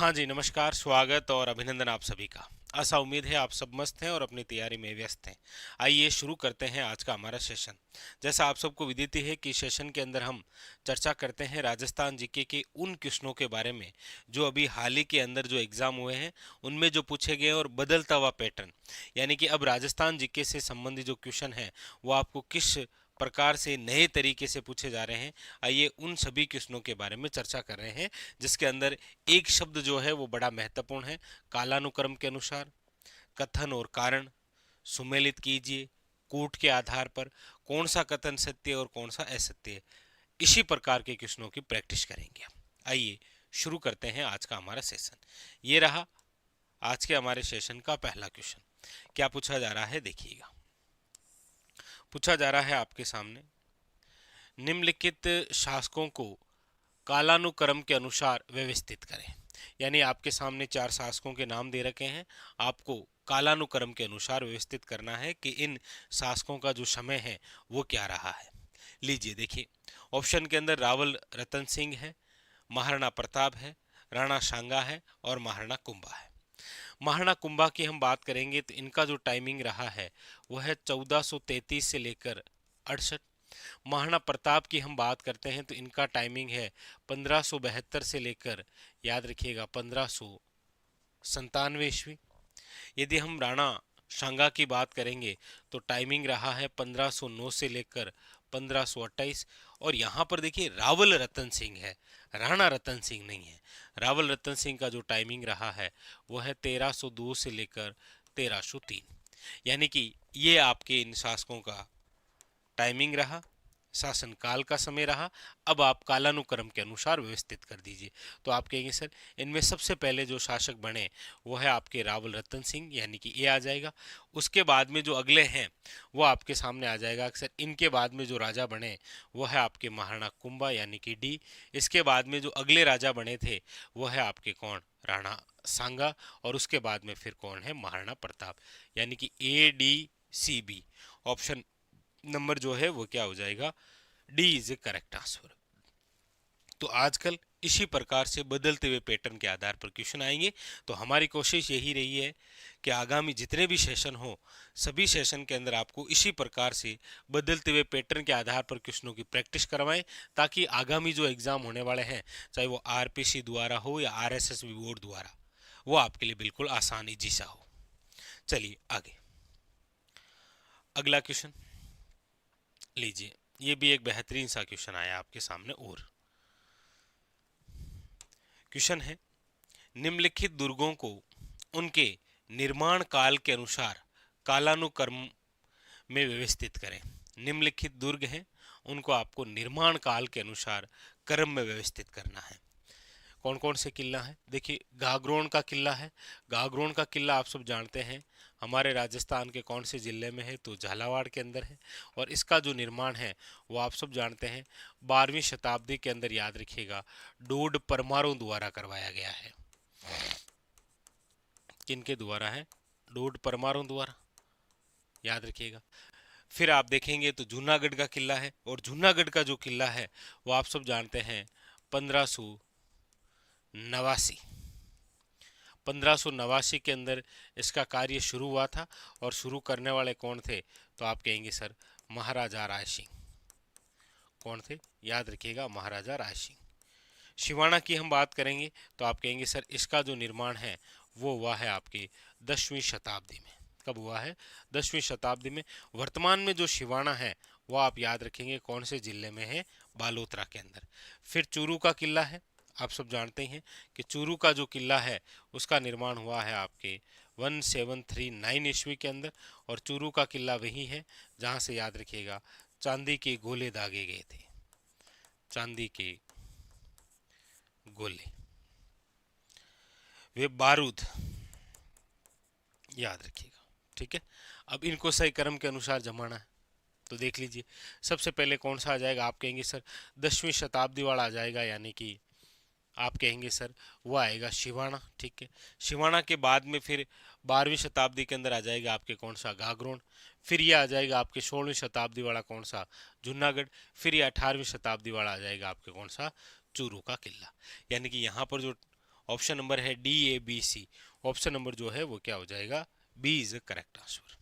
हाँ जी, नमस्कार, स्वागत और अभिनंदन आप सभी का। आशा उम्मीद है आप सब मस्त हैं और अपनी तैयारी में व्यस्त हैं। आइए शुरू करते हैं आज का हमारा सेशन। जैसा आप सबको विदित ही है कि सेशन के अंदर हम चर्चा करते हैं राजस्थान जीके के उन क्वेश्चनों के बारे में जो अभी हाल ही के अंदर जो एग्जाम हुए हैं उनमें जो पूछे गए और बदलता हुआ पैटर्न, यानी कि अब राजस्थान जीके से संबंधित जो क्वेश्चन है वो आपको किस प्रकार से नए तरीके से पूछे जा रहे हैं। आइए उन सभी क्वेश्चनों के बारे में चर्चा कर रहे हैं, जिसके अंदर एक शब्द जो है वो बड़ा महत्वपूर्ण है। कालानुक्रम के अनुसार, कथन और कारण, सुमेलित कीजिए, कूट के आधार पर, कौन सा कथन सत्य और कौन सा असत्य है, इसी प्रकार के क्वेश्चनों की प्रैक्टिस करेंगे। आइए शुरू करते हैं आज का हमारा सेशन। ये रहा आज के हमारे सेशन का पहला क्वेश्चन। क्या पूछा जा रहा है देखिएगा। पूछा जा रहा है आपके सामने, निम्नलिखित शासकों को कालानुक्रम के अनुसार व्यवस्थित करें। यानी आपके सामने चार शासकों के नाम दे रखे हैं, आपको कालानुक्रम के अनुसार व्यवस्थित करना है कि इन शासकों का जो समय है वो क्या रहा है। लीजिए देखिए, ऑप्शन के अंदर रावल रतन सिंह है, महाराणा प्रताप है, राणा सांगा है और महाराणा कुंभा है। महाराणा कुंभा की हम बात करेंगे तो इनका जो टाइमिंग रहा है वह है 1433 से लेकर 68। महाराणा प्रताप की हम बात करते हैं तो इनका टाइमिंग है 1572 से लेकर, याद रखिएगा, 1597 ईस्वी। यदि हम राणा सांगा की बात करेंगे तो टाइमिंग रहा है 1509 से लेकर 1528। और यहाँ पर देखिए रावल रतन सिंह है, राणा रतन सिंह नहीं है। रावल रतन सिंह का जो टाइमिंग रहा है वो है 1302 से लेकर 1303। यानी कि ये आपके इन शासकों का टाइमिंग रहा, शासनकाल का समय रहा। अब आप कालानुक्रम के अनुसार व्यवस्थित कर दीजिए। तो आप कहेंगे सर इनमें सबसे पहले जो शासक बने वो है आपके रावल रतन सिंह, यानी कि ए आ जाएगा। उसके बाद में जो अगले हैं वो आपके सामने आ जाएगा सर इनके बाद में जो राजा बने वो है आपके महाराणा कुंभा, यानी कि डी। इसके बाद में जो अगले राजा बने थे वो है आपके कौन, राणा सांगा। और उसके बाद में फिर कौन है, महाराणा प्रताप। यानी कि ADCB ऑप्शन नंबर जो है वो क्या हो जाएगा, D is a correct answer. तो आजकल इसी प्रकार से बदलते हुए पैटर्न के आधार पर क्वेश्चन आएंगे। तो हमारी कोशिश यही रही है कि आगामी जितने भी सेशन हो सभी सेशन के अंदर आपको इसी प्रकार से बदलते हुए पैटर्न के आधार पर क्वेश्चनों की प्रैक्टिस करवाएं, ताकि आगामी जो एग्जाम होने वाले हैं, चाहे वो RPC द्वारा हो या RSSB बोर्ड द्वारा, वो आपके लिए बिल्कुल आसान इजी सा हो। चलिए आगे, अगला क्वेश्चन लीजिए। ये भी एक बेहतरीन सा क्वेश्चन आया आपके सामने। और क्वेश्चन है, निम्नलिखित दुर्गों को उनके निर्माण काल के अनुसार कालानुक्रम में व्यवस्थित करें। निम्नलिखित दुर्ग हैं, उनको आपको निर्माण काल के अनुसार क्रम में व्यवस्थित करना है। कौन कौन से किला है, देखिए गागरोन का किला है। गागरोन का किला आप सब जानते हैं हमारे राजस्थान के कौन से जिले में है, तो झालावाड़ के अंदर है। और इसका जो निर्माण है वो आप सब जानते हैं 12वीं शताब्दी के अंदर, याद रखिएगा, डोड परमारों द्वारा करवाया गया है। किनके द्वारा है, डोड परमारों द्वारा, याद रखिएगा। फिर आप देखेंगे तो जूनागढ़ का किला है, और जूनागढ़ का जो किला है वो आप सब जानते हैं 1589। 1589 के अंदर इसका कार्य शुरू हुआ था। और शुरू करने वाले कौन थे, तो आप कहेंगे सर महाराजा राय सिंह। कौन थे, याद रखिएगा, महाराजा राय सिंह। शिवाना की हम बात करेंगे तो आप कहेंगे सर इसका जो निर्माण है वो हुआ है आपके 10वीं शताब्दी में। कब हुआ है, 10वीं शताब्दी में। वर्तमान में जो शिवाना है वो आप याद रखेंगे कौन से जिले में है, बालोतरा के अंदर। फिर चूरू का किला है, आप सब जानते हैं कि चूरू का जो किला है उसका निर्माण हुआ है आपके 1739 ईस्वी के अंदर। और चूरू का किला वही है जहाँ से, याद रखिएगा, चांदी के गोले दागे गए थे। चांदी के गोले, वे बारूद, याद रखिएगा, ठीक है। अब इनको सही क्रम के अनुसार जमाना है। तो देख लीजिए, सबसे पहले कौन सा आ जाएगा, आप कहेंगे सर 10वीं शताब्दी वाला आ जाएगा, यानी कि आप कहेंगे सर वो आएगा शिवाना, ठीक है। शिवाना के बाद में फिर 12वीं शताब्दी के अंदर आ जाएगा आपके कौन सा, गागरोन। फिर ये आ जाएगा आपके 16वीं शताब्दी वाला कौन सा, जूनागढ़। फिर ये 18वीं शताब्दी वाला आ जाएगा आपके कौन सा, चूरू का किला। यानी कि यहाँ पर जो ऑप्शन नंबर है D, A, B, C. Option number जो है वो क्या हो जाएगा, B is a correct answer.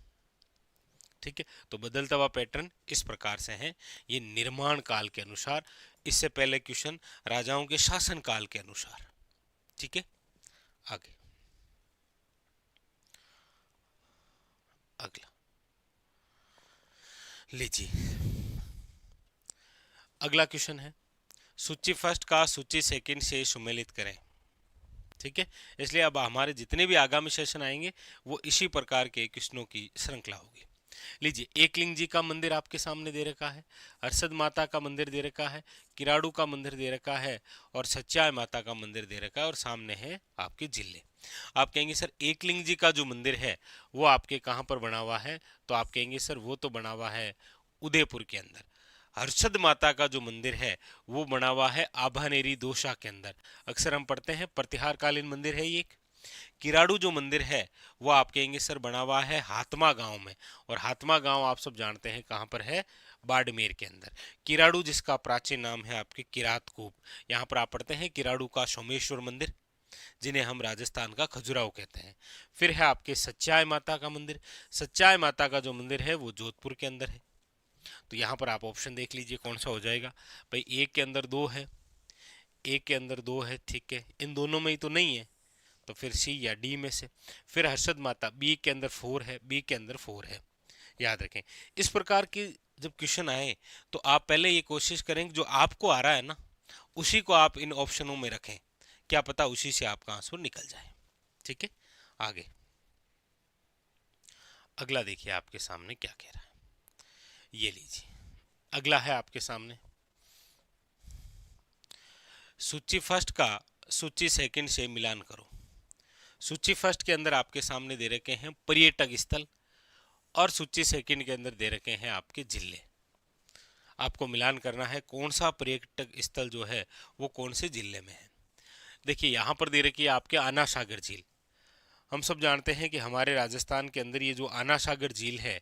ठीक है, तो बदलता हुआ पैटर्न इस प्रकार से है, ये निर्माण काल के अनुसार, इससे पहले क्वेश्चन राजाओं के शासन काल के अनुसार। ठीक है, आगे अगला लीजिए। अगला क्वेश्चन है, सूची फर्स्ट का सूची सेकंड से सुमेलित करें। ठीक है, इसलिए अब हमारे जितने भी आगामी सेशन आएंगे वो इसी प्रकार के क्वेश्चनों की श्रृंखला होगी। लीजिए, एकलिंग जी का मंदिर आपके सामने दे रखा है, हर्षद माता का मंदिर दे रखा है, किराड़ू का मंदिर दे रखा है, और सच्चाई माता का मंदिर दे रखा है, और सामने है आपके जिले। आप कहेंगे सर एकलिंग जी का जो मंदिर है वो आपके कहाँ पर बना हुआ है, तो आप कहेंगे सर वो तो बना हुआ है उदयपुर के अंदर। हर्षद माता का जो मंदिर है वो बना हुआ है आभानेरी दोसा के अंदर, अक्सर हम पढ़ते हैं प्रतिहार कालीन मंदिर है ये। किराड़ू जो मंदिर है वो आप कहेंगे सर बना हुआ है हातमा गांव में, और हातमा गांव आप सब जानते हैं कहाँ पर है, बाड़मेर के अंदर। किराड़ू जिसका प्राचीन नाम है आपके किरात कूप, यहाँ पर आप पढ़ते हैं किराड़ू का सोमेश्वर मंदिर, जिन्हें हम राजस्थान का खजुराहो कहते हैं। फिर है आपके सच्चाई माता का मंदिर, सच्चाई माता का जो मंदिर है वो जोधपुर के अंदर है। तो यहाँ पर आप ऑप्शन देख लीजिए कौन सा हो जाएगा। भाई एक के अंदर दो है, एक के अंदर दो है, ठीक है, इन दोनों में ही तो नहीं है, तो फिर सी या डी में से। फिर हर्षद माता बी के अंदर 4 है, बी के अंदर 4 है, याद रखें। इस प्रकार की जब क्वेश्चन आए तो आप पहले ये कोशिश करें जो आपको आ रहा है ना उसी को आप इन ऑप्शनों में रखें, क्या पता उसी से आपका आंसर निकल जाए। ठीक है, आगे अगला देखिए आपके सामने क्या कह रहा है, ये लीजिए। अगला है आपके सामने, सूची फर्स्ट का सूची सेकंड से मिलान करो। सूची फर्स्ट के अंदर आपके सामने दे रखे हैं पर्यटक स्थल, और सूची सेकंड के अंदर दे रखे हैं आपके जिले। आपको मिलान करना है कौन सा पर्यटक स्थल जो है वो कौन से जिले में है। देखिए यहाँ पर दे रखी है आपके आना सागर झील। हम सब जानते हैं कि हमारे राजस्थान के अंदर ये जो आना सागर झील है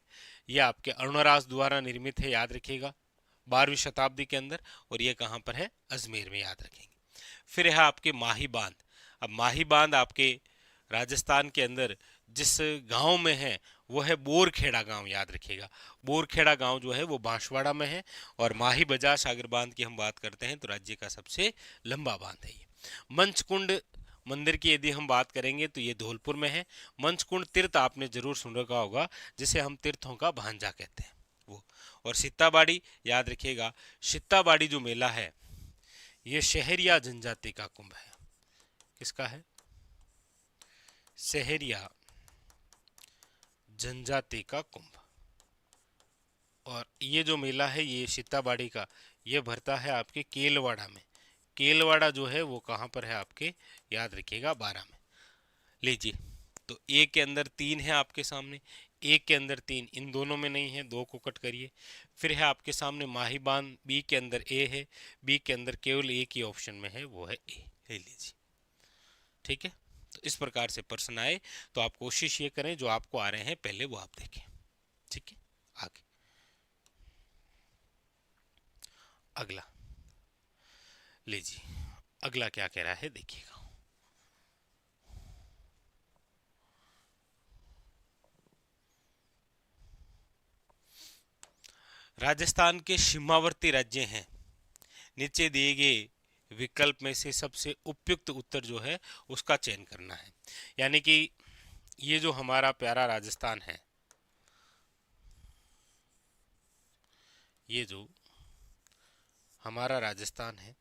ये आपके अरुणराज द्वारा निर्मित है, याद रखिएगा, 12वीं शताब्दी के अंदर, और ये कहाँ पर है, अजमेर में, याद रखेंगे। फिर है आपके माही बांध। अब माही बांध आपके राजस्थान के अंदर जिस गांव में है वो है बोरखेड़ा गांव, याद रखिएगा। बोरखेड़ा गांव जो है वो बांसवाड़ा में है, और माही बजाज सागर बांध की हम बात करते हैं तो राज्य का सबसे लंबा बांध है ये। मंचकुंड मंदिर की यदि हम बात करेंगे तो ये धौलपुर में है। मंचकुंड तीर्थ आपने जरूर सुन रखा होगा, जिसे हम तीर्थों का भांजा कहते हैं वो। और सित्ताबाड़ी, याद रखिएगा, सित्ताबाड़ी जो मेला है ये शहरिया जनजाति का कुंभ है। किसका है, शहरिया जनजाति का कुंभ। और ये जो मेला है ये सीताबाड़ी का, ये भरता है आपके केलवाड़ा में। केलवाड़ा जो है वो कहाँ पर है आपके, याद रखिएगा, 12 में। लीजिए, तो ए के अंदर 3 है आपके सामने, ए के अंदर 3, इन दोनों में नहीं है, 2 को कट करिए। फिर है आपके सामने माहीबान, बी के अंदर ए है, बी के अंदर केवल एक ही ऑप्शन में है, वो है ए। ले लीजिए, ठीक है। तो इस प्रकार से प्रश्न आए तो आप कोशिश ये करें जो आपको आ रहे हैं पहले वो आप देखें। ठीक है, आगे अगला लीजिए। अगला क्या कह रहा है देखिएगा। राजस्थान के सीमावर्ती राज्य हैं, नीचे दिए गए विकल्प में से सबसे उपयुक्त उत्तर जो है उसका चयन करना है। यानी कि ये जो हमारा प्यारा राजस्थान है, ये जो हमारा राजस्थान है,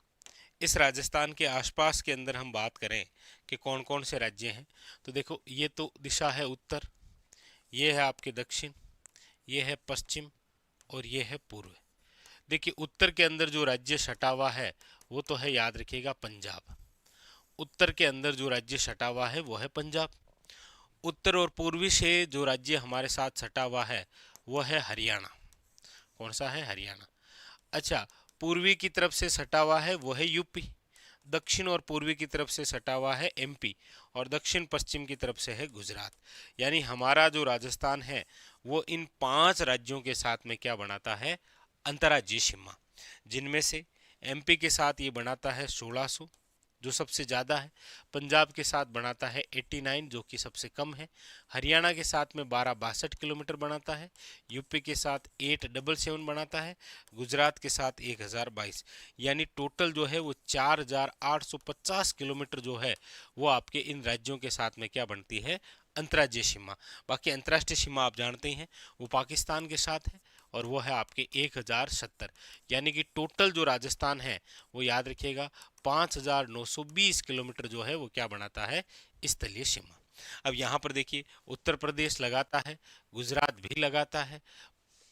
इस राजस्थान के आसपास के अंदर हम बात करें कि कौन कौन से राज्य हैं, तो देखो ये तो दिशा है उत्तर, ये है आपके दक्षिण, ये है पश्चिम, और ये है पूर्व। देखिए उत्तर के अंदर जो राज्य सटा हुआ है वो तो है, याद रखिएगा, पंजाब। उत्तर के अंदर जो राज्य सटा हुआ है वो है पंजाब। उत्तर और पूर्वी से जो राज्य हमारे साथ सटा हुआ है वो है हरियाणा। कौन सा है, हरियाणा। अच्छा, पूर्वी की तरफ से सटा हुआ है वो है यूपी। दक्षिण और पूर्वी की तरफ से सटा हुआ है एमपी, और दक्षिण पश्चिम की तरफ से है गुजरात। यानी हमारा जो राजस्थान है वो इन 5 राज्यों के साथ में क्या बनाता है, अंतर्राज्यीय सीमा, जिनमें से एमपी के साथ ये बनाता है 1600, जो सबसे ज़्यादा है, पंजाब के साथ बनाता है 89 जो कि सबसे कम है, हरियाणा के साथ में 1262 किलोमीटर बनाता है, यूपी के साथ 877 बनाता है, गुजरात के साथ 1022, यानी टोटल जो है वो 4850 किलोमीटर जो है वो आपके इन राज्यों के साथ में क्या बनती है, अंतर्राज्यीय सीमा। बाकी अंतर्राष्ट्रीय सीमा आप जानते ही हैं वो पाकिस्तान के साथ है और वो है आपके 1070, यानी कि टोटल जो राजस्थान है वो याद रखिएगा 5920 किलोमीटर जो है वो क्या बनाता है, स्थलीय सीमा। अब यहाँ पर देखिए उत्तर प्रदेश लगाता है, गुजरात भी लगाता है,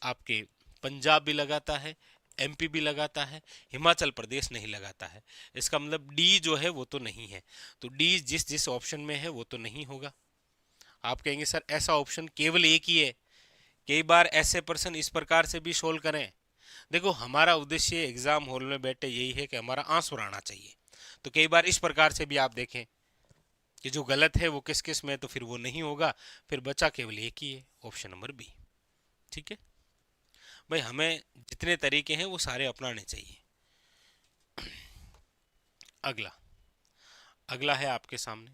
आपके पंजाब भी लगाता है, एमपी भी लगाता है, हिमाचल प्रदेश नहीं लगाता है। इसका मतलब डी जो है वो तो नहीं है, तो डी जिस जिस ऑप्शन में है वो तो नहीं होगा। आप कहेंगे सर ऐसा ऑप्शन केवल एक ही है, कई बार ऐसे प्रश्न इस प्रकार से भी सोल्व करें। देखो हमारा उद्देश्य एग्जाम हॉल में बैठे यही है कि हमारा आंसर आना चाहिए, तो कई बार इस प्रकार से भी आप देखें कि जो गलत है वो किस किस में, तो फिर वो नहीं होगा, फिर बचा केवल एक ही है, ऑप्शन नंबर बी। ठीक है भाई, हमें जितने तरीके हैं वो सारे अपनाने चाहिए। अगला अगला है आपके सामने,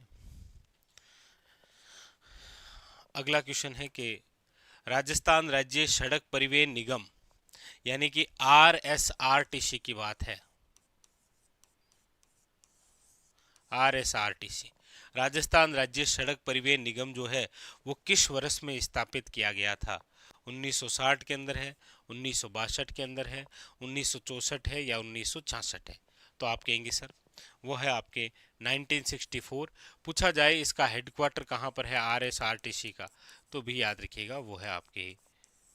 अगला क्वेश्चन है कि राजस्थान राज्य सड़क परिवहन निगम यानी कि RSRTC की बात है। RSRTC राजस्थान राज्य सड़क परिवहन निगम जो है वो किस वर्ष में स्थापित किया गया था? 1960 के अंदर है, 1962 के अंदर है, 1964 है या 1966 है? तो आप कहेंगे सर वो है आपके 1964। पूछा जाए इसका हेडक्वार्टर कहाँ पर है RSRTC का, तो भी याद रखिएगा वो है आपके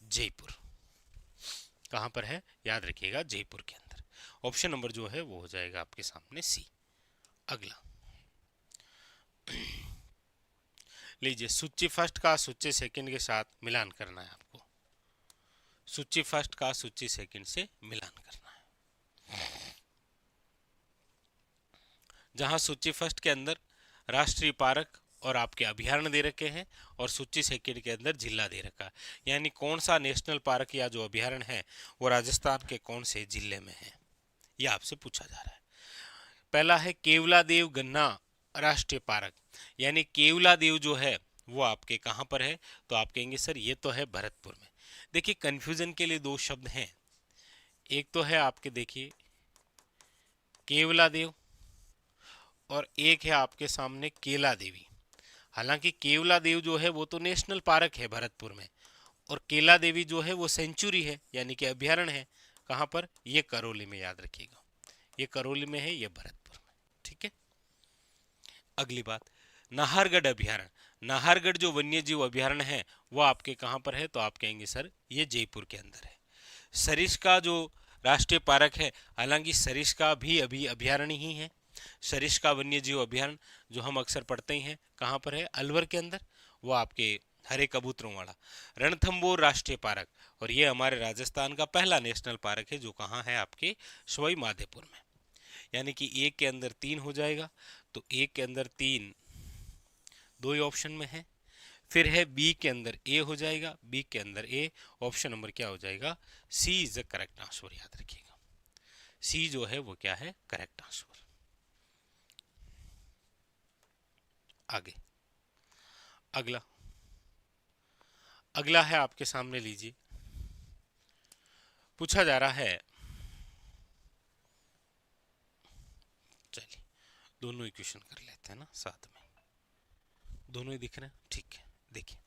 जयपुर। कहाँ पर है याद रखिएगा, जयपुर के अंदर। ऑप्शन नंबर जो है वो हो जाएगा आपके सामने सी। अगला लीजिए, सूची फर्स्ट का सूची सेकंड के साथ मिलान करना है आपको। सूची फर्स्ट का सूची सेकंड से मिलान करना है। जहां सूची फर्स्ट के अंदर राष्ट्रीय पार्क और आपके अभयारण्य दे रखे हैं और सूची सेकंड के अंदर जिला दे रखा है, यानी कौन सा नेशनल पार्क या जो अभयारण्य है वो राजस्थान के कौन से जिले में है, यह आपसे पूछा जा रहा है। पहला है केवलादेव गन्ना राष्ट्रीय पार्क, यानी केवलादेव जो है वो आपके कहाँ पर है, तो आप कहेंगे सर ये तो है भरतपुर में। देखिए कंफ्यूजन के लिए दो शब्द हैं, एक तो है आपके देखिए केवलादेव और एक है आपके सामने केला देवी। हालांकि केवला देव जो है वो तो नेशनल पार्क है भरतपुर में, और केला देवी जो है वो सेंचुरी है यानी कि अभ्यारण्य है। कहाँ पर? ये करौली में, याद रखिएगा ये करौली में है, ये भरतपुर में। ठीक है, अगली बात नाहरगढ़ अभ्यारण्य। नाहरगढ़ जो वन्य जीव अभ्यारण्य है वो आपके कहाँ पर है, तो आप कहेंगे सर ये जयपुर के अंदर है। सरिस्का जो राष्ट्रीय पार्क है, हालांकि सरिस्का भी अभी अभ्यारण्य ही है। सरिस्का वन्य जीव अभ्यारण्य जो हम अक्सर पढ़ते ही हैं कहाँ पर है, अलवर के अंदर, वो आपके हरे कबूतरों वाला। रणथंबोर राष्ट्रीय पार्क, और ये हमारे राजस्थान का पहला नेशनल पार्क है जो कहाँ है, आपके सवाई माधोपुर में। यानी कि एक के अंदर तीन हो जाएगा, तो एक के अंदर तीन दो ही ऑप्शन में है। फिर है बी के अंदर ए हो जाएगा, बी के अंदर ए, ऑप्शन नंबर क्या हो जाएगा, सी इज द करेक्ट आंसर। याद रखिएगा सी जो है वो क्या है, करेक्ट आंसर। आगे अगला अगला है आपके सामने, लीजिए पूछा जा रहा है, चलिए दोनों ही क्वेश्चन कर लेते हैं ना साथ में, दोनों ही दिख रहे हैं, ठीक है। देखिए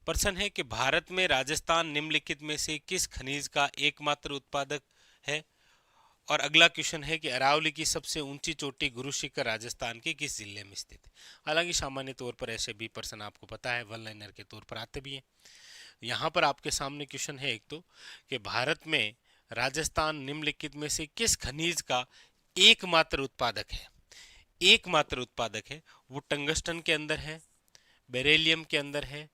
प्रश्न है कि भारत में राजस्थान निम्नलिखित में से किस खनिज का एकमात्र उत्पादक है, और अगला क्वेश्चन है कि अरावली की सबसे ऊंची चोटी गुरु शिखर राजस्थान के किस जिले में स्थित है। हालांकि सामान्य तौर पर ऐसे भी प्रश्न आपको पता है वन लाइनर के तौर पर आते भी हैं। यहाँ पर आपके सामने क्वेश्चन है एक तो कि भारत में राजस्थान निम्नलिखित में से किस खनिज का एकमात्र उत्पादक है। एकमात्र उत्पादक है वो टंगस्टन के अंदर है, बेरेलियम के अंदर है,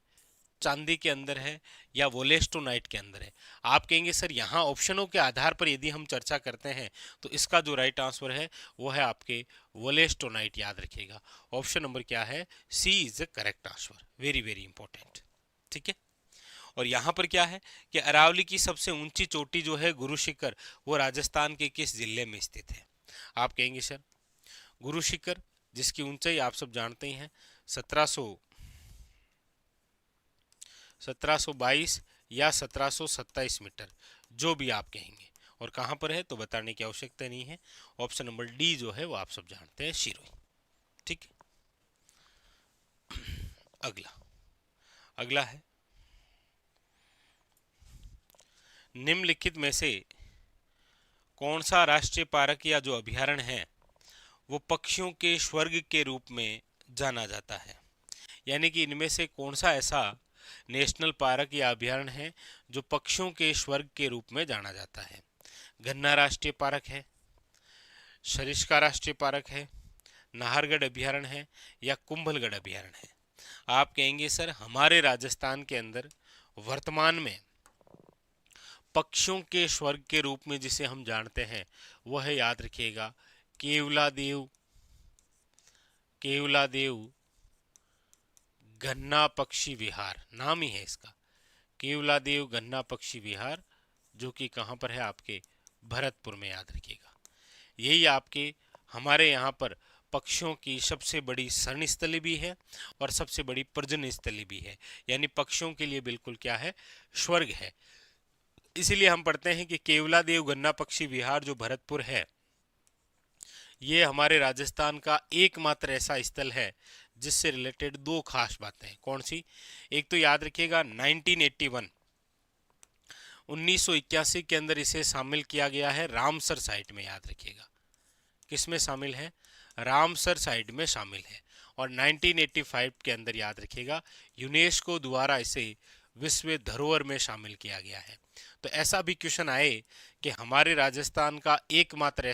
चांदी के अंदर है, या वोलेस्टोनाइट के अंदर है। आप कहेंगे सर यहाँ ऑप्शनों के आधार पर यदि हम चर्चा करते हैं तो इसका जो राइट आंसर है वो है आपके वोलेस्टोनाइट। याद रखिएगा ऑप्शन नंबर क्या है, C is the correct answer, very very important. ठीक है, और यहाँ पर क्या है कि अरावली की सबसे ऊंची चोटी जो है गुरु शिखर, वो राजस्थान के किस जिले में स्थित है। आप कहेंगे सर गुरु शिखर, जिसकी ऊंचाई आप सब जानते ही हैं 1722 या 1727 मीटर, जो भी आप कहेंगे। और कहाँ पर है तो बताने की आवश्यकता नहीं है। ऑप्शन नंबर डी जो है वो आप सब जानते हैं, शिरोई। ठीक है, अगला अगला है, निम्नलिखित में से कौन सा राष्ट्रीय पार्क या जो अभयारण्य है वो पक्षियों के स्वर्ग के रूप में जाना जाता है। यानी कि इनमें से कौन सा ऐसा नेशनल पार्क या अभयारण्य है जो पक्षियों के स्वर्ग के रूप में जाना जाता है। गन्ना राष्ट्रीय पार्क है, सरिस्का राष्ट्रीय पार्क है, नाहरगढ़ अभयारण्य है या कुंभलगढ़ अभयारण्य है। आप कहेंगे सर हमारे राजस्थान के अंदर वर्तमान में पक्षियों के स्वर्ग के रूप में जिसे हम जानते हैं वह है, याद रखिएगा, केवलादेव गन्ना पक्षी विहार, नाम ही है इसका, केवलादेव गन्ना पक्षी विहार, जो कि कहाँ पर है, आपके भरतपुर में, याद रखिएगा। यही आपके हमारे यहाँ पर पक्षियों की सबसे बड़ी शरण स्थली भी है और सबसे बड़ी प्रजनन स्थली भी है। यानी पक्षियों के लिए बिल्कुल क्या है, स्वर्ग है। इसीलिए हम पढ़ते हैं कि केवलादेव गन्ना पक्षी विहार जो भरतपुर है, ये हमारे राजस्थान का एकमात्र ऐसा स्थल है जिससे रिलेटेड दो खास बातें हैं। कौन सी? एक तो याद रखिएगा 1981 के अंदर इसे शामिल किया गया है रामसर साइट में, याद रखिएगा। किस में शामिल है? रामसर साइट में शामिल है। और 1985 के अंदर याद रखिएगा यूनेस्को द्वारा इसे विश्व धरोहर में शामिल किया गया है। तो ऐसा भी क्वेश्चन आए कि हमारे राजस्थान का एकमात्र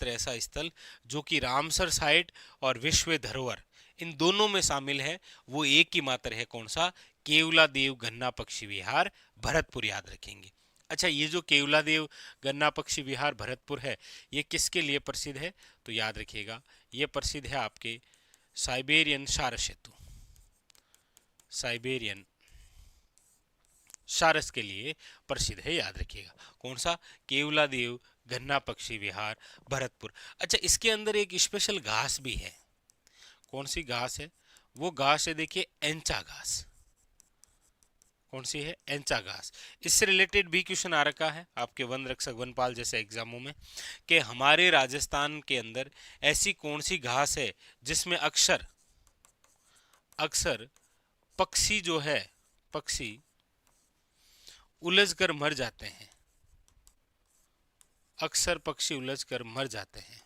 ऐसा स्थल जो कि रामसर साइट और विश्व धरोहर इन दोनों में शामिल है, वो एक ही मात्र है। कौन सा? केवलादेव गन्ना पक्षी विहार भरतपुर, याद रखेंगे। अच्छा, ये जो केवलादेव गन्ना पक्षी विहार भरतपुर है, ये किसके लिए प्रसिद्ध है? तो याद रखिएगा ये प्रसिद्ध है आपके साइबेरियन सारस के लिए प्रसिद्ध है, याद रखिएगा। कौन सा? केवलादेव गन्ना पक्षी विहार भरतपुर। अच्छा, इसके अंदर एक स्पेशल घास भी है। कौन सी घास है? वो घास है, देखिए, एंचा घास। कौन सी है? एंचा घास। इससे रिलेटेड भी क्वेश्चन आ रखा है आपके वन रक्षक वनपाल जैसे एग्जामों में कि हमारे राजस्थान के अंदर ऐसी कौन सी घास है जिसमें अक्सर पक्षी जो है, पक्षी उलझ कर मर जाते हैं। अक्सर पक्षी उलझ कर मर जाते हैं,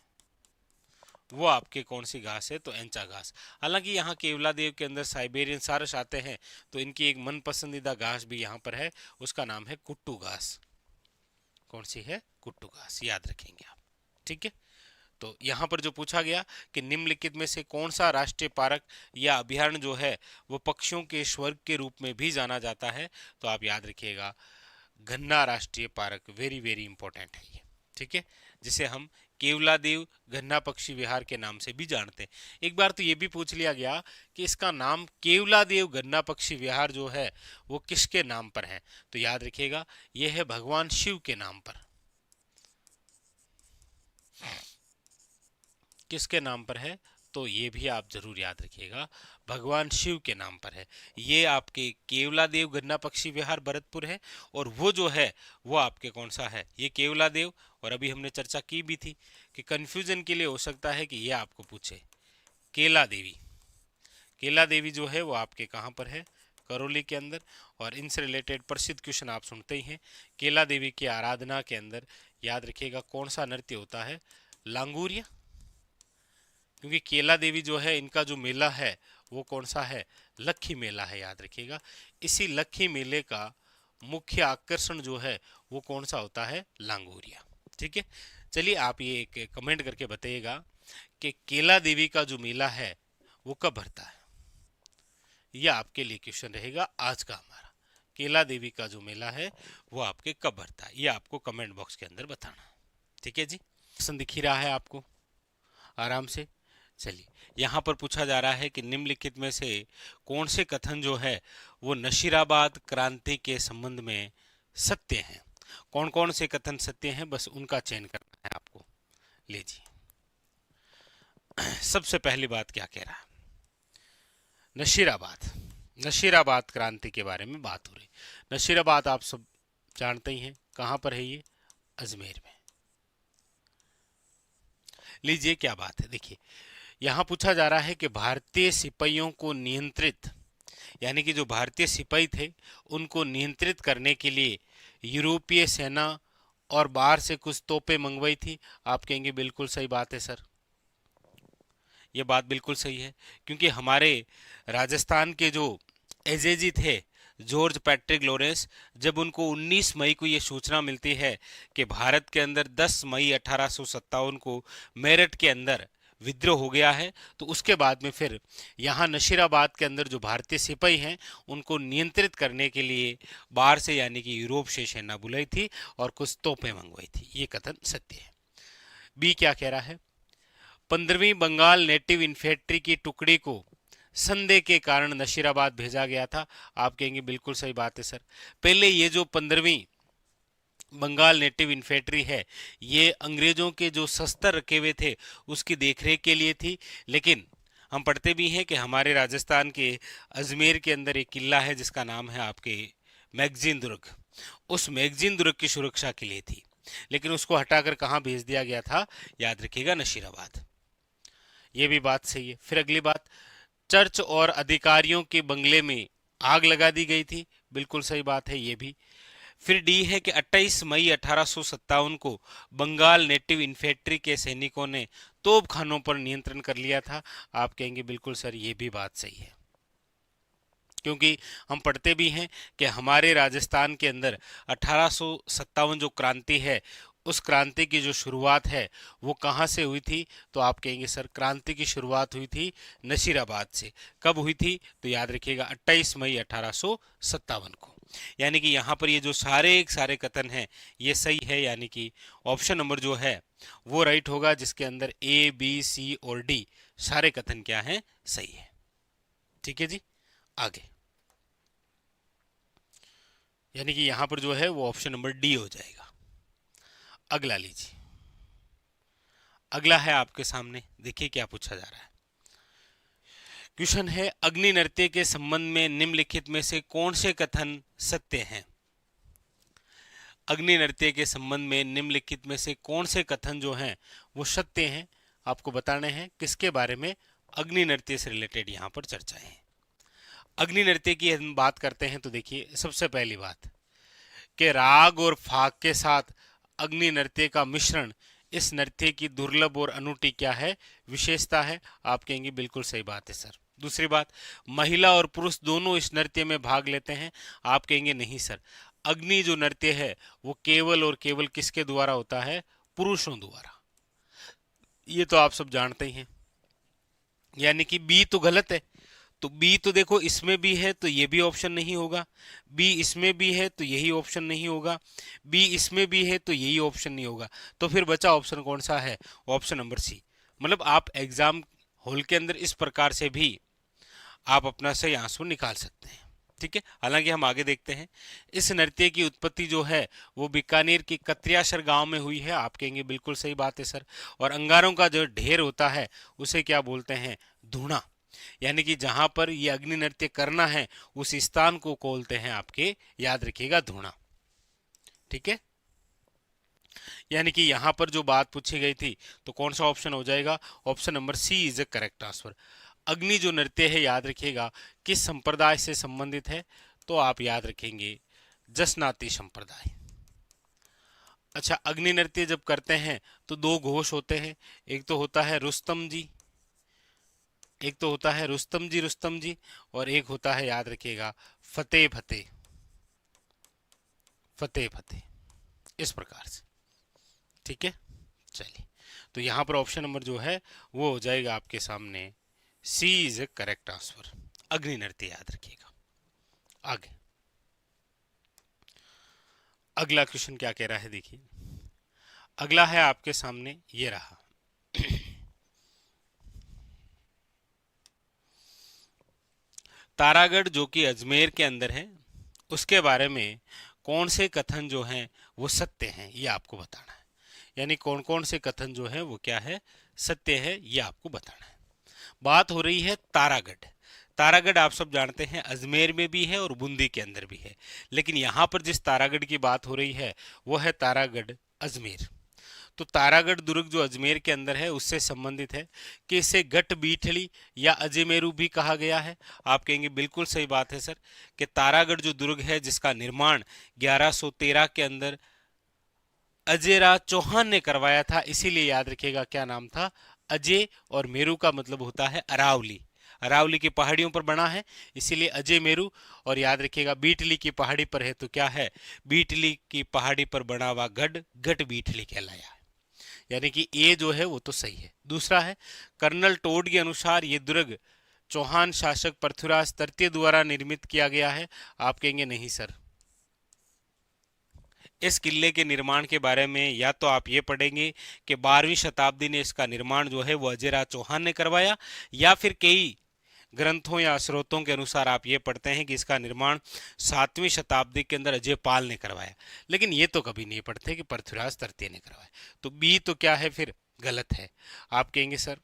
वो आपके कौन सी घास है? तो एंचा घास। हालांकि यहाँ केवलादेव के अंदर साइबेरियन सारस आते हैं, तो इनकी एक मन पसंदीदा घास भी यहाँ पर है, उसका नाम है कुट्टू घास। कौन सी है? कुट्टू घास, याद रखेंगे आप। ठीक है, तो यहाँ पर जो पूछा गया कि निम्नलिखित में से कौन सा राष्ट्रीय पार्क या अभयारण्य जो है वो पक्षियों के स्वर्ग के रूप में भी जाना जाता है, तो आप याद रखिएगा गन्ना राष्ट्रीय पार्क, वेरी वेरी इंपॉर्टेंट है ये। ठीक है, जिसे हम केवलादेव गन्ना पक्षी विहार के नाम से भी जानते हैं। एक बार तो ये भी पूछ लिया गया कि इसका नाम केवलादेव गन्ना पक्षी विहार जो है वो किसके नाम पर है, तो याद रखिएगा ये है भगवान शिव के नाम पर। किसके नाम पर है? तो ये भी आप जरूर याद रखिएगा, भगवान शिव के नाम पर है। ये आपके केवलादेव गन्ना पक्षी विहार भरतपुर है, और वो जो है वो आपके कौन सा है? ये केवलादेव। और अभी हमने चर्चा की भी थी कि कंफ्यूजन के लिए हो सकता है कि ये आपको पूछे केला देवी जो है वो आपके कहाँ पर है? करौली के अंदर। और इनसे रिलेटेड प्रसिद्ध क्वेश्चन आप सुनते ही हैं। केला देवी की आराधना के अंदर याद रखिएगा कौन सा नृत्य होता है? लांगूरिया। क्योंकि केला देवी जो है इनका जो मेला है वो कौन सा है? लक्खी मेला है, याद रखिएगा। इसी लक्खी मेले का मुख्य आकर्षण जो है वो कौन सा होता है? लांगूरिया। ठीक है, चलिए आप ये एक कमेंट करके बताइएगा कि केला देवी का जो मेला है वो कब भरता है। यह आपके लिए क्वेश्चन रहेगा आज का हमारा। केला देवी का जो मेला है वो आपके कब भरता है, ये आपको कमेंट बॉक्स के अंदर बताना है। ठीक है जी, क्वेश्चन दिख ही रहा है आपको आराम से। चलिए, यहाँ पर पूछा जा रहा है कि निम्नलिखित में से कौन से कथन जो है वो नशीराबाद क्रांति के संबंध में सत्य हैं। कौन कौन से कथन सत्य हैं, बस उनका चयन करना। लीजिए, सबसे पहली बात क्या कह रहा है, नशीराबाद, नशीराबाद क्रांति के बारे में बात हो रही। नशीराबाद आप सब जानते ही हैं, कहां पर है ये, अजमेर में। लीजिए क्या बात है, देखिए यहां पूछा जा रहा है कि भारतीय सिपाहियों को नियंत्रित, यानी कि जो भारतीय सिपाही थे उनको नियंत्रित करने के लिए यूरोपीय सेना और बाहर से कुछ तोपें मंगवाई थी। आप कहेंगे बिल्कुल सही बात है सर, ये बात बिल्कुल सही है, क्योंकि हमारे राजस्थान के जो एजेजी थे जॉर्ज पैट्रिक लॉरेंस, जब उनको 19 मई को ये सूचना मिलती है कि भारत के अंदर 10 मई 1857 को मेरठ के अंदर विद्रोह हो गया है, तो उसके बाद में फिर यहाँ नशीराबाद के अंदर जो भारतीय सिपाही हैं उनको नियंत्रित करने के लिए बाहर से यानी कि यूरोप से सेना बुलाई थी और कुछ तोपें मंगवाई थी। ये कथन सत्य है। बी क्या कह रहा है, 15वीं बंगाल नेटिव इन्फेंट्री की टुकड़ी को संदेह के कारण नशीराबाद भेजा गया था। आप कहेंगे बिल्कुल सही बात है सर। पहले ये जो 15वीं बंगाल नेटिव इन्फेंट्री है ये अंग्रेजों के जो शस्त्र रखे हुए थे उसकी देखरेख के लिए थी, लेकिन हम पढ़ते भी हैं कि हमारे राजस्थान के अजमेर के अंदर एक किला है जिसका नाम है आपके मैगजीन दुर्ग, उस मैगजीन दुर्ग की सुरक्षा के लिए थी, लेकिन उसको हटाकर कहाँ भेज दिया गया था, याद रखिएगा नशीराबाद। ये भी बात सही है। फिर अगली बात, चर्च और अधिकारियों के बंगले में आग लगा दी गई थी, बिल्कुल सही बात है ये भी। फिर डी है कि 28 मई 1857 को बंगाल नेटिव इन्फेंट्री के सैनिकों ने तोपखानों पर नियंत्रण कर लिया था। आप कहेंगे बिल्कुल सर ये भी बात सही है, क्योंकि हम पढ़ते भी हैं कि हमारे राजस्थान के अंदर 1857 जो क्रांति है उस क्रांति की जो शुरुआत है वो कहाँ से हुई थी, तो आप कहेंगे सर क्रांति की शुरुआत हुई थी नशीराबाद से। कब हुई थी, तो याद रखिएगा 28 मई 1857 को। यानी कि यहाँ पर ये जो सारे कथन हैं ये सही है, यानी कि ऑप्शन नंबर जो है वो राइट होगा, जिसके अंदर ए बी सी और डी सारे कथन क्या हैं, सही है। ठीक है जी, आगे, यानी कि यहां पर जो है वो ऑप्शन नंबर डी हो जाएगा। अगला लीजिए, अगला है आपके सामने, देखिए क्या पूछा जा रहा है। क्वेश्चन है, अग्नि नृत्य के संबंध में निम्नलिखित में से कौन से कथन सत्य हैं। अग्नि नृत्य के संबंध में निम्नलिखित में से कौन से कथन जो हैं वो सत्य हैं, आपको बताने हैं। किसके बारे में, अग्नि नृत्य से रिलेटेड यहां पर चर्चा है। अग्नि नृत्य की हम बात करते हैं तो देखिए सबसे पहली बात कि राग और फाग के साथ अग्नि नृत्य का मिश्रण इस नृत्य की दुर्लभ और अनूठी क्या है, विशेषता है। आप कहेंगे बिल्कुल सही बात है सर। दूसरी बात, महिला और पुरुष दोनों इस नृत्य में भाग लेते हैं। आप कहेंगे नहीं सर, अग्नि जो नृत्य है वो केवल और केवल किसके द्वारा होता है, पुरुषों द्वारा। ये तो आप सब जानते ही हैं, यानी कि बी तो गलत है। तो बी तो देखो इसमें भी है तो ये भी ऑप्शन नहीं होगा, बी इसमें भी है तो यही ऑप्शन नहीं होगा, बी इसमें भी है तो यही ऑप्शन नहीं होगा। तो फिर बचा ऑप्शन कौन सा है, ऑप्शन नंबर सी। मतलब आप एग्जाम हॉल के अंदर इस प्रकार से भी आप अपना सही आंसर निकाल सकते हैं। ठीक है, हालांकि हम आगे देखते हैं। इस नृत्य की उत्पत्ति जो है वो बीकानेर के कत्रियासर गांव में हुई है। आप कहेंगे बिल्कुल सही बात है सर। और अंगारों का जो ढेर होता है उसे क्या बोलते हैं, धूणा। यानी कि जहां पर ये अग्नि नृत्य करना है उस स्थान को बोलते हैं आपके, याद रखिएगा, धूणा। ठीक है, यानी कि यहां पर जो बात पूछी गई थी तो कौन सा ऑप्शन हो जाएगा, option number C is a correct answer. अग्नि जो नृत्य है याद रखिएगा किस संप्रदाय से संबंधित है, तो आप याद रखेंगे जसनाती संप्रदाय। अच्छा, अग्नि नृत्य जब करते हैं तो दो घोष होते हैं, एक तो होता है रुस्तम जी, एक तो होता है रुस्तम जी रुस्तम जी, और एक होता है याद रखिएगा फतेह फतेह फतेह फतेह, इस प्रकार से। ठीक है, चलिए, तो यहां पर ऑप्शन नंबर जो है वो हो जाएगा आपके सामने सी इज ए करेक्ट आंसर। अग्नि नृत्य याद रखिएगा। आगे अगला क्वेश्चन क्या कह रहा है, देखिए अगला है आपके सामने, ये रहा। तारागढ़ जो कि अजमेर के अंदर है उसके बारे में कौन से कथन जो हैं वो सत्य हैं, ये आपको बताना है। यानी कौन कौन से कथन जो है वो क्या है, सत्य है, ये आपको बताना है। बात हो रही है तारागढ़। तारागढ़ आप सब जानते हैं अजमेर में भी है और बूंदी के अंदर भी है, लेकिन यहाँ पर जिस तारागढ़ की बात हो रही है वो है तारागढ़ अजमेर। तो तारागढ़ दुर्ग जो अजमेर के अंदर है उससे संबंधित है कि इसे गट बीठली या अजमेरू भी कहा गया है। आप कहेंगे बिल्कुल सही बात है सर, कि तारागढ़ जो दुर्ग है जिसका निर्माण 1113 के अंदर अजयराज चौहान ने करवाया था, इसीलिए याद रखिएगा क्या नाम था, अजय, और मेरू का मतलब होता है अरावली। अरावली की पहाड़ियों पर बना है इसीलिए अजय मेरू। और याद रखिएगा बीटली की पहाड़ी पर है तो क्या है, बीटली की पहाड़ी पर बना हुआ गढ़ गट बीटली कहलाया है। यानी कि ये जो है वो तो सही है। दूसरा है कर्नल टोड के अनुसार ये दुर्ग चौहान शासक पृथ्वीराज तृतीय द्वारा निर्मित किया गया है। आप कहेंगे नहीं सर, इस किले के निर्माण के बारे में या तो आप ये पढ़ेंगे कि 12वीं शताब्दी ने इसका निर्माण जो है वो अजयराज चौहान ने करवाया, या फिर कई ग्रंथों या स्रोतों के अनुसार आप ये पढ़ते हैं कि इसका निर्माण 7वीं शताब्दी के अंदर अजय पाल ने करवाया। लेकिन ये तो कभी नहीं पढ़ते कि पृथ्वीराज तृतीय ने करवाया। तो बी तो क्या है फिर, गलत है। आप कहेंगे सर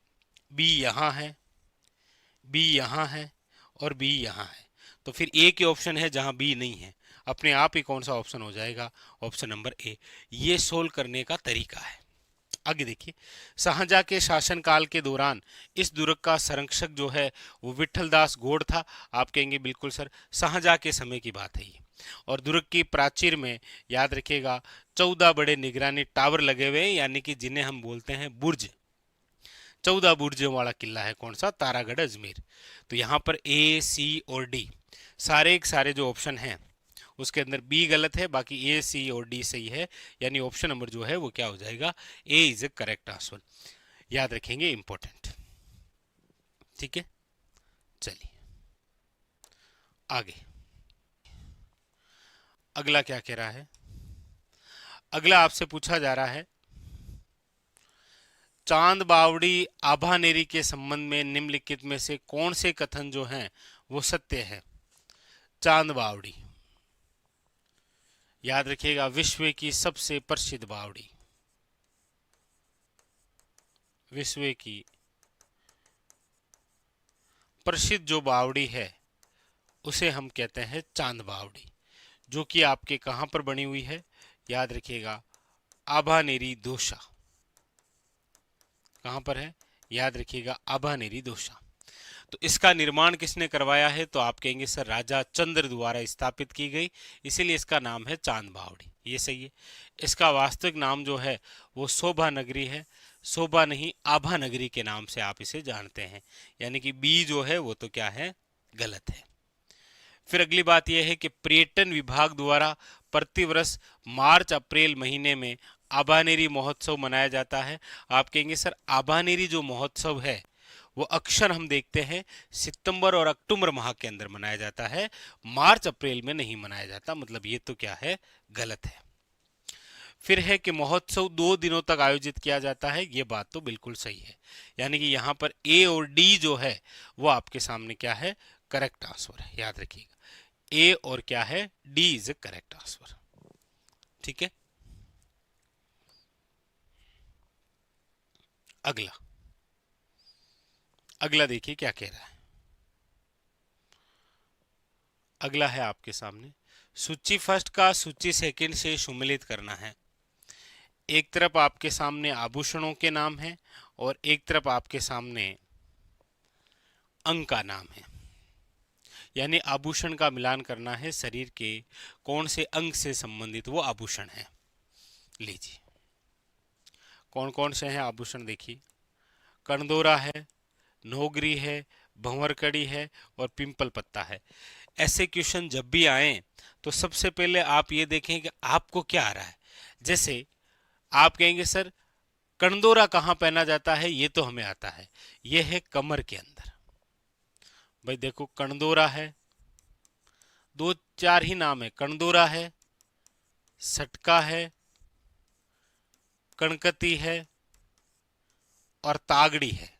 बी यहाँ है, बी यहाँ है और बी यहाँ है, तो फिर ए के ऑप्शन है जहाँ बी नहीं है, अपने आप ही कौन सा ऑप्शन हो जाएगा, ऑप्शन नंबर ए। ये सोल्व करने का तरीका है। आगे देखिए, शाहजहां के शासनकाल के दौरान इस दुर्ग का संरक्षक जो है वो विठल दास गौड़ था। आप कहेंगे बिल्कुल सर, शाहजहां के समय की बात है ये। और दुर्ग की प्राचीर में याद रखिएगा 14 बड़े निगरानी टावर लगे हुए हैं, यानी कि जिन्हें हम बोलते हैं बुर्ज। 14 बुर्जों वाला किला है कौन सा, तारागढ़ अजमेर। तो यहाँ पर ए सी और डी सारे के सारे जो ऑप्शन हैं उसके अंदर बी गलत है, बाकी ए सी और डी सही है। यानी ऑप्शन नंबर जो है वो क्या हो जाएगा, ए इज ए करेक्ट आंसर। याद रखेंगे, इंपॉर्टेंट। ठीक है, चलिए आगे। अगला क्या कह रहा है, अगला आपसे पूछा जा रहा है चांद बावड़ी आभानेरी के संबंध में निम्नलिखित में से कौन से कथन जो हैं वो सत्य है। चांद बावड़ी, याद रखिएगा विश्व की सबसे प्रसिद्ध बावड़ी, विश्व की प्रसिद्ध जो बावड़ी है उसे हम कहते हैं चांद बावड़ी, जो कि आपके कहां पर बनी हुई है, याद रखिएगा आभानेरी दोसा। कहां पर है, याद रखिएगा आभानेरी दोसा। तो इसका निर्माण किसने करवाया है, तो आप कहेंगे सर राजा चंद्र द्वारा स्थापित की गई, इसीलिए इसका नाम है चांद बावड़ी। ये सही है। इसका वास्तविक नाम जो है वो शोभा नगरी है, शोभा नहीं आभा नगरी के नाम से आप इसे जानते हैं। यानी कि बी जो है वो तो क्या है, गलत है। फिर अगली बात यह है कि पर्यटन विभाग द्वारा प्रतिवर्ष मार्च अप्रैल महीने में आभानेरी महोत्सव मनाया जाता है। आप कहेंगे सर आभानेरी जो महोत्सव है वो अक्सर हम देखते हैं सितंबर और अक्टूबर माह के अंदर मनाया जाता है, मार्च अप्रैल में नहीं मनाया जाता, मतलब ये तो क्या है, गलत है। फिर है कि महोत्सव 2 दिनों तक आयोजित किया जाता है, ये बात तो बिल्कुल सही है। यानी कि यहाँ पर ए और डी जो है वो आपके सामने क्या है, करेक्ट आंसर है। याद रखिएगा ए और क्या है, D is a correct answer. ठीक है, अगला अगला देखिए क्या कह रहा है। अगला है आपके सामने, सूची फर्स्ट का सूची सेकंड से सुमेलित करना है। एक तरफ आपके सामने आभूषणों के नाम है और एक तरफ आपके सामने अंग का नाम है। यानी आभूषण का मिलान करना है, शरीर के कौन से अंग से संबंधित वो आभूषण है। लीजिए कौन कौन से हैं आभूषण, देखिए कंदोरा है, नोगरी है, भंवरकड़ी है और पिंपल पत्ता है। ऐसे क्वेश्चन जब भी आए तो सबसे पहले आप ये देखें कि आपको क्या आ रहा है। जैसे आप कहेंगे सर कंदोरा कहाँ पहना जाता है, ये तो हमें आता है, ये है कमर के अंदर। भाई देखो कंदोरा है, 2-4 ही नाम है, कंदोरा है, सटका है, कणकती है और तागड़ी है।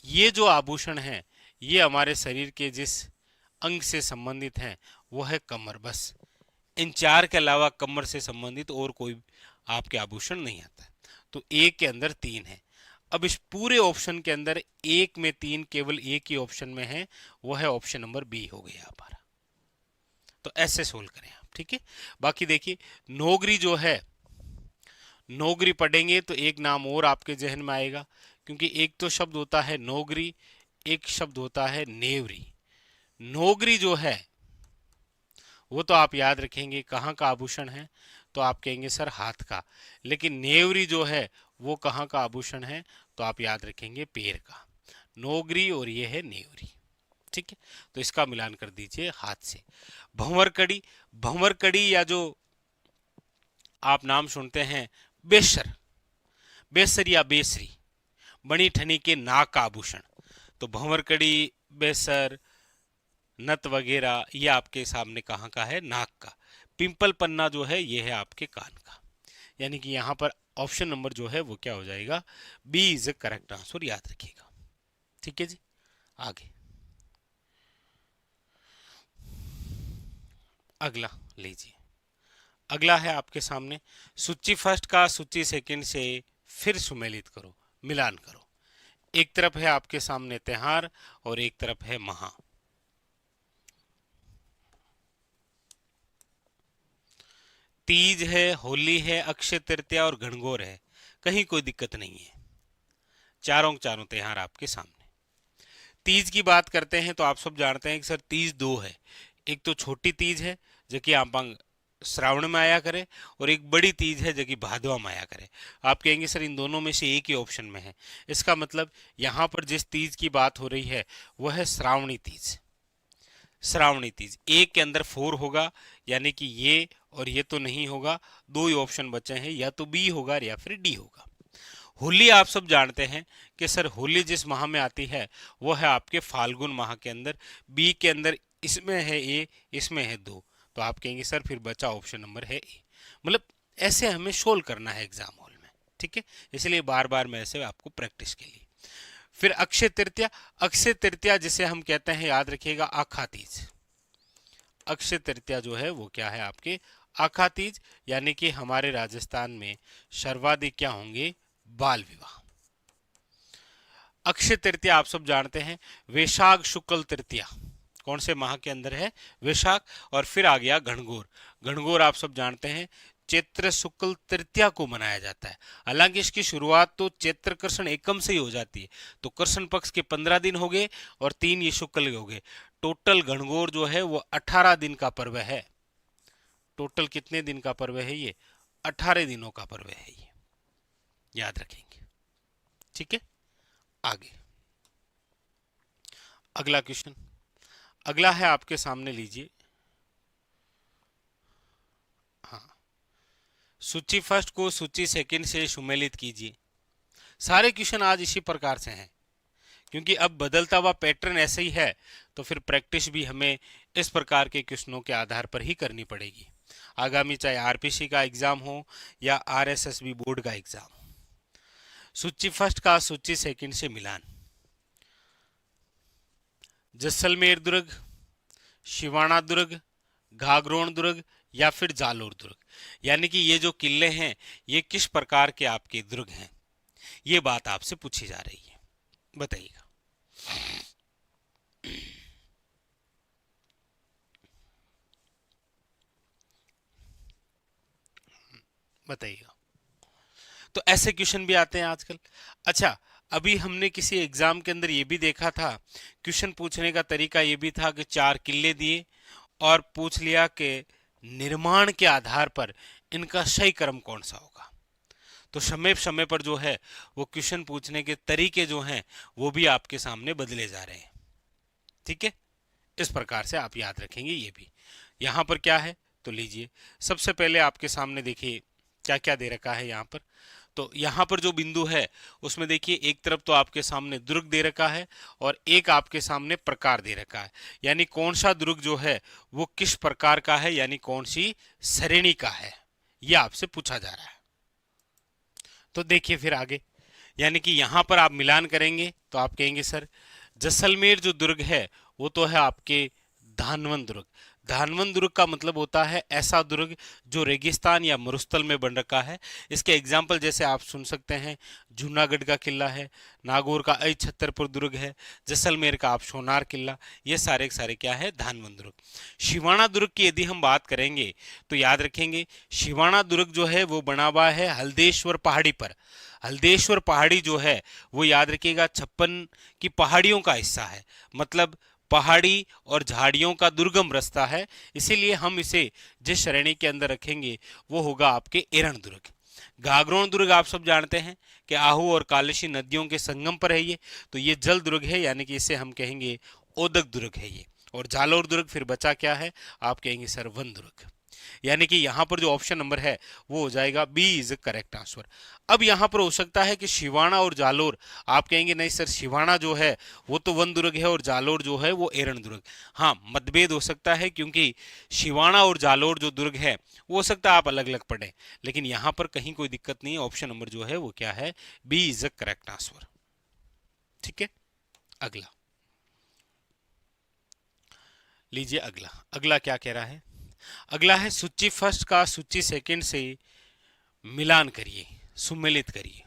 ये जो आभूषण है ये हमारे शरीर के जिस अंग से संबंधित हैं वो है कमर। बस इन 4 के अलावा कमर से संबंधित और कोई आपके आभूषण नहीं आता है। तो एक के अंदर 3 है। अब इस पूरे ऑप्शन के अंदर एक में 3 केवल एक ही ऑप्शन में है, वो है ऑप्शन नंबर बी हो गया हमारा। तो ऐसे सोल्व करें आप, ठीक है। बाकी देखिए नौकरी जो है, नौकरी पढ़ेंगे तो एक नाम और आपके जहन में आएगा, क्योंकि एक तो शब्द होता है नौकरी, एक शब्द होता है नेवरी। नौकरी जो है वो तो आप याद रखेंगे कहाँ का आभूषण है, तो आप कहेंगे सर हाथ का। लेकिन नेवरी जो है वो कहाँ का आभूषण है, तो आप याद रखेंगे पैर का। नौकरी और ये है नेवरी, ठीक है। तो इसका मिलान कर दीजिए हाथ से। भंवर कड़ी, भंवर कड़ी या जो आप नाम सुनते हैं बेसर, बेसर या बेसरी, बनी ठनी के नाक का आभूषण। तो भंवर कड़ी, बेसर, नथ वगैरह ये आपके सामने कहाँ का है, नाक का। पिंपल पन्ना जो है ये है आपके कान का। यानी कि यहाँ पर ऑप्शन नंबर जो है वो क्या हो जाएगा, B is a correct answer, याद रखिएगा, ठीक है जी। आगे अगला लीजिए। अगला है आपके सामने, सूची फर्स्ट का सूची सेकंड से फिर सुमेलित करो, मिलान करो। एक तरफ है आपके सामने त्योहार और एक तरफ है महा। तीज है, होली है, अक्षय तृतीया और गणगौर है, कहीं कोई दिक्कत नहीं है। चारों चारों त्योहार आपके सामने। तीज की बात करते हैं तो आप सब जानते हैं कि सर तीज दो है। एक तो छोटी तीज है जो कि आप श्रावण में आया करे, और एक बड़ी तीज है जो कि भादवा में आया करे। आप कहेंगे सर इन दोनों में से एक ही ऑप्शन में है। इसका मतलब यहाँ पर जिस तीज की बात हो रही है वह है श्रावणी तीज। श्रावणी तीज एक के अंदर 4 होगा, यानी कि ये और ये तो नहीं होगा, दो ही ऑप्शन बचे हैं, या तो बी होगा या फिर डी होगा। होली आप सब जानते हैं कि सर होली जिस माह में आती है वो है आपके फाल्गुन माह के अंदर। बी के अंदर इसमें है ए, इसमें है 2, तो आप कहेंगे सर फिर बचा ऑप्शन नंबर है ए। मतलब ऐसे हमें सोल्व करना है एग्जाम हॉल में, ठीक है। इसलिए बार बार मैं ऐसे आपको प्रैक्टिस के लिए। फिर अक्षय तृतीया, अक्षय तृतीया जिसे हम कहते हैं याद रखिएगा आखा तीज। अक्षय तृतीया जो है वो क्या है आपके आखा तीज, यानी कि हमारे राजस्थान में सर्वाधिक क्या होंगे, बाल विवाह। अक्षय तृतीया आप सब जानते हैं वैशाख शुक्ल तृतीया, कौन से माह के अंदर है, वैशाख। और फिर आ गया गणगौर। गणगौर आप सब जानते हैं चैत्र शुक्ल तृतीया को मनाया जाता है। हालांकि इसकी शुरुआत तो चैत्र कृष्ण एकम से ही हो जाती है, तो कृष्ण पक्ष के 15 दिन हो गए और 3 ये शुक्ल हो गए। टोटल गणगौर जो है वो 18 दिन का पर्व है। टोटल कितने दिन का पर्व है ये, 18 दिनों का पर्व है ये, याद रखेंगे, ठीक है। आगे अगला क्वेश्चन, अगला है आपके सामने, लीजिए। हाँ, सूची फर्स्ट को सूची सेकंड से सुमेलित कीजिए। सारे क्वेश्चन आज इसी प्रकार से हैं, क्योंकि अब बदलता हुआ पैटर्न ऐसे ही है, तो फिर प्रैक्टिस भी हमें इस प्रकार के क्वेश्चनों के आधार पर ही करनी पड़ेगी। आगामी चाहे आरपीसी का एग्जाम हो या आरएसएसबी बोर्ड का एग्जाम हो। सूची फर्स्ट का सूची सेकंड से मिलान। जैसलमेर दुर्ग, शिवाना दुर्ग, घाघरोन दुर्ग या फिर जालोर दुर्ग, यानी कि ये जो किले हैं ये किस प्रकार के आपके दुर्ग हैं, ये बात आपसे पूछी जा रही है, बताइएगा। बताइएगा। तो ऐसे क्वेश्चन भी आते हैं आजकल। अच्छा, अभी हमने किसी एग्जाम के अंदर ये भी देखा था, क्वेश्चन पूछने का तरीका ये भी था कि 4 किले दिए और पूछ लिया कि निर्माण के आधार पर इनका सही क्रम कौन सा होगा। तो समय समय पर जो है वो क्वेश्चन पूछने के तरीके जो हैं वो भी आपके सामने बदले जा रहे हैं, ठीक है। इस प्रकार से आप याद रखेंगे ये भी। यहाँ पर क्या है तो लीजिए, सबसे पहले आपके सामने देखिए क्या क्या दे रखा है यहाँ पर। तो यहाँ पर जो बिंदु है उसमें देखिए एक तरफ तो आपके सामने दुर्ग दे रखा है और एक आपके सामने प्रकार दे रखा है, यानी कौन सा दुर्ग जो है वो किस प्रकार का है, यानी कौन सी श्रेणी का है, ये आपसे पूछा जा रहा है। तो देखिए फिर आगे, यानी कि यहाँ पर आप मिलान करेंगे तो आप कहेंगे सर जैसलमेर जो दुर्ग है वो तो है आपके धानवन दुर्ग। धानवन दुर्ग का मतलब होता है ऐसा दुर्ग जो रेगिस्तान या मरुस्थल में बन रखा है। इसके एग्जाम्पल जैसे आप सुन सकते हैं, जूनागढ़ का किला है, नागौर का अई छतरपुर दुर्ग है, जैसलमेर का आप सोनार किला, ये सारे के सारे क्या है, धानवन दुर्ग। शिवाणा दुर्ग की यदि हम बात करेंगे तो याद रखेंगे, शिवाणा दुर्ग जो है वो बना हुआ है हल्देश्वर पहाड़ी पर। हल्देश्वर पहाड़ी जो है वो याद रखिएगा 56 की पहाड़ियों का हिस्सा है, मतलब पहाड़ी और झाड़ियों का दुर्गम रास्ता है, इसीलिए हम इसे जिस श्रेणी के अंदर रखेंगे वो होगा आपके एरण दुर्ग। गागरोन दुर्ग आप सब जानते हैं कि आहू और कालिशी नदियों के संगम पर है ये, तो ये जल दुर्ग है, यानी कि इसे हम कहेंगे ओदक दुर्ग है ये। और जालोर दुर्ग फिर बचा क्या है, आप कहेंगे सर वन दुर्ग। यानी कि यहां पर जो ऑप्शन नंबर है वो हो जाएगा बी इज करेक्ट आंसर। अब यहां पर हो सकता है कि शिवाणा और जालोर, आप कहेंगे नहीं सर शिवाणा जो है वो तो वन दुर्ग है और जालोर जो है वो एरण दुर्ग। हाँ, मतभेद हो सकता है, क्योंकि शिवाणा और जालोर जो दुर्ग है वो हो सकता है आप अलग अलग पढ़ें, लेकिन यहां पर कहीं कोई दिक्कत नहीं है। ऑप्शन नंबर जो है वो क्या है, B is the correct answer. ठीक है, अगला लीजिए। अगला अगला क्या कह रहा है, अगला है सूची फर्स्ट का सूची सेकंड से मिलान करिए, सुमेलित करिए।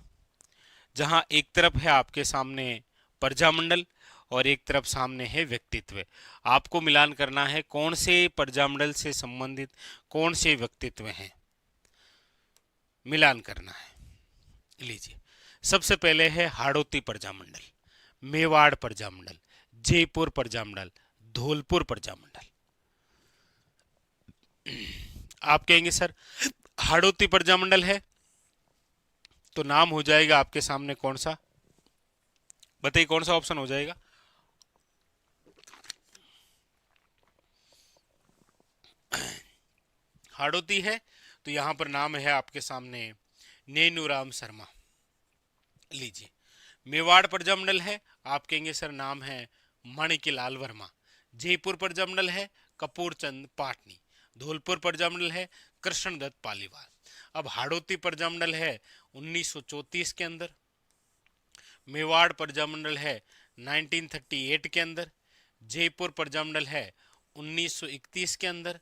जहां एक तरफ है आपके सामने प्रजामंडल और एक तरफ सामने है व्यक्तित्व। आपको मिलान करना है कौन से प्रजामंडल से संबंधित कौन से व्यक्तित्व हैं, मिलान करना है। लीजिए, सबसे पहले है हाड़ौती प्रजामंडल, मेवाड़ प्रजामंडल, जयपुर प्रजामंडल, धौलपुर प्रजामंडल। आप कहेंगे सर हाड़ौती प्रजामंडल है, तो नाम हो जाएगा आपके सामने कौन सा, बताइए कौन सा ऑप्शन हो जाएगा। हाड़ौती है तो यहां पर नाम है आपके सामने नेनुराम शर्मा। लीजिए, मेवाड़ प्रजामंडल है, आप कहेंगे सर नाम है माणिक्यलाल वर्मा। जयपुर प्रजामंडल है कपूर चंद पाटनी। धौलपुर प्रजामंडल है कृष्णदत्त पालीवाल। अब हाड़ौती प्रजामंडल है 1934 के अंदर, मेवाड़ प्रजामंडल है 1938 के अंदर, जयपुर प्रजामंडल है 1931 के अंदर,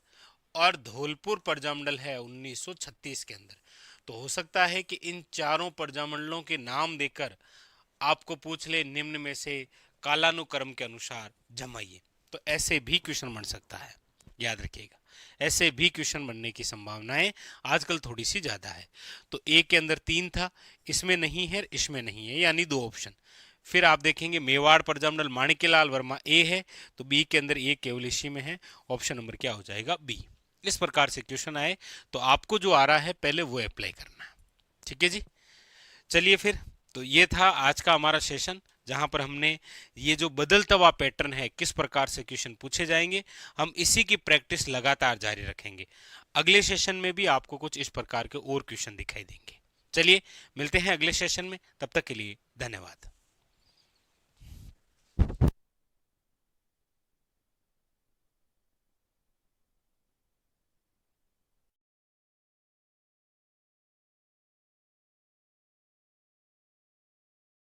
और धौलपुर प्रजामंडल है 1936 के अंदर। तो हो सकता है कि इन चारों प्रजामंडलों के नाम देकर आपको पूछ ले निम्न में से कालानुक्रम के अनुसार जमाइए, तो ऐसे भी क्वेश्चन बन सकता है। याद रखिएगा, ऐसे भी क्वेश्चन बनने की संभावनाएं आजकल थोड़ी सी ज्यादा है। तो ए के अंदर 3 था, इसमें नहीं है, इसमें नहीं है, यानी 2 ऑप्शन। फिर आप देखेंगे मेवाड़ प्रजामंडल माणिक्यलाल वर्मा ए है, तो बी के अंदर ए केवल इसी में है। ऑप्शन नंबर क्या हो जाएगा, बी। इस प्रकार से क्वेश्चन आए तो आपको जो आ रहा है पहले वो अप्लाई करना है। ठीक है जी, चलिए फिर। तो ये था आज का हमारा सेशन, जहां पर हमने ये जो बदलता हुआ पैटर्न है, किस प्रकार से क्वेश्चन पूछे जाएंगे, हम इसी की प्रैक्टिस लगातार जारी रखेंगे। अगले सेशन में भी आपको कुछ इस प्रकार के और क्वेश्चन दिखाई देंगे। चलिए मिलते हैं अगले सेशन में, तब तक के लिए धन्यवाद।